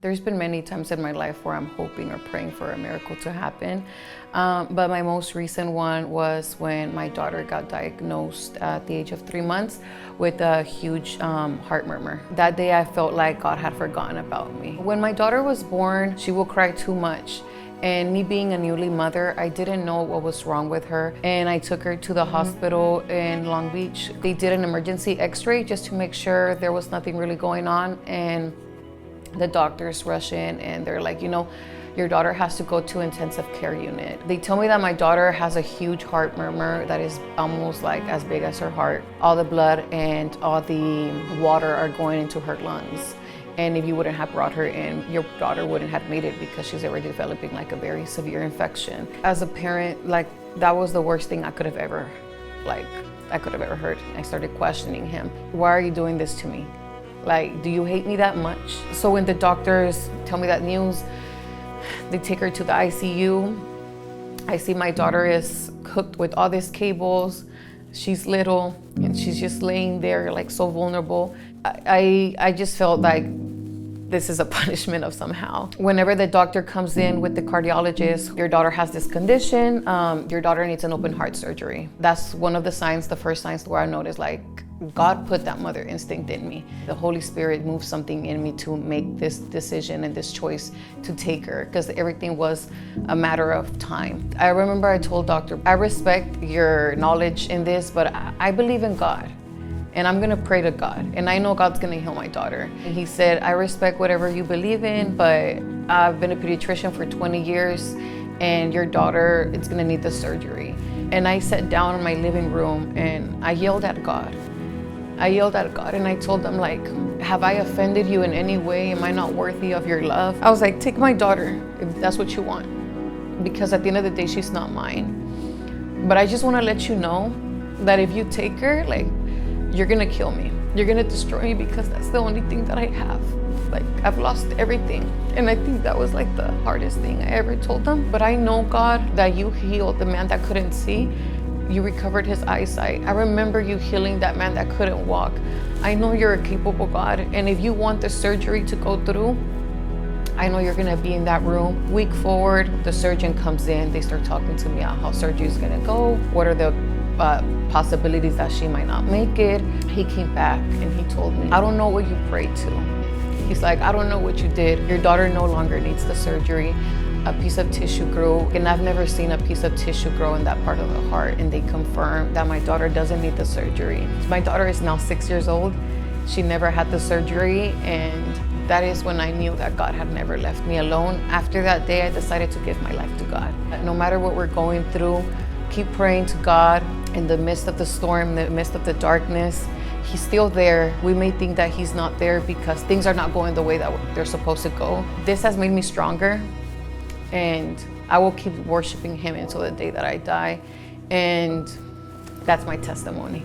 There's been many times in my life where I'm hoping or praying for a miracle to happen. But my most recent one was when my daughter got diagnosed at the age of 3 months with a huge heart murmur. That day I felt like God had forgotten about me. When my daughter was born, she would cry too much. And me being a newly mother, I didn't know what was wrong with her. And I took her to the hospital in Long Beach. They did an emergency x-ray just to make sure there was nothing really going on. And the doctors rush in and they're like, your daughter has to go to intensive care unit. They tell me that my daughter has a huge heart murmur that is almost like as big as her heart. All the blood and all the water are going into her lungs. And if you wouldn't have brought her in, your daughter wouldn't have made it because she's already developing like a very severe infection. As a parent, that was the worst thing I could have ever heard. I started questioning him. Why are you doing this to me? Do you hate me that much? So when the doctors tell me that news, they take her to the ICU. I see my daughter is hooked with all these cables. She's little and she's just laying there so vulnerable. I just felt like this is a punishment of somehow. Whenever the doctor comes in with the cardiologist, your daughter has this condition, your daughter needs an open heart surgery. That's one of the signs, the first signs where I noticed God put that mother instinct in me. The Holy Spirit moved something in me to make this decision and this choice to take her because everything was a matter of time. I remember I told doctor, I respect your knowledge in this, but I believe in God. And I'm gonna pray to God, and I know God's gonna heal my daughter. And he said, I respect whatever you believe in, but I've been a pediatrician for 20 years, and your daughter is gonna need the surgery. And I sat down in my living room, and I yelled at God. And I told him, have I offended you in any way? Am I not worthy of your love? I was like, take my daughter, if that's what you want. Because at the end of the day, she's not mine. But I just wanna let you know that if you take her, you're gonna kill me. You're gonna destroy me because that's the only thing that I have. I've lost everything. And I think that was the hardest thing I ever told them. But I know, God, that you healed the man that couldn't see. You recovered his eyesight. I remember you healing that man that couldn't walk. I know you're a capable God. And if you want the surgery to go through, I know you're gonna be in that room. Week forward, the surgeon comes in. They start talking to me about how surgery is gonna go. What are the possibilities that she might not make it. He came back and he told me, I don't know what you prayed to. He's like, I don't know what you did. Your daughter no longer needs the surgery. A piece of tissue grew, and I've never seen a piece of tissue grow in that part of the heart, and they confirmed that my daughter doesn't need the surgery. My daughter is now 6 years old. She never had the surgery, and that is when I knew that God had never left me alone. After that day, I decided to give my life to God. No matter what we're going through, keep praying to God. In the midst of the storm, in the midst of the darkness, he's still there. We may think that he's not there because things are not going the way that they're supposed to go. This has made me stronger, and I will keep worshiping him until the day that I die. And that's my testimony.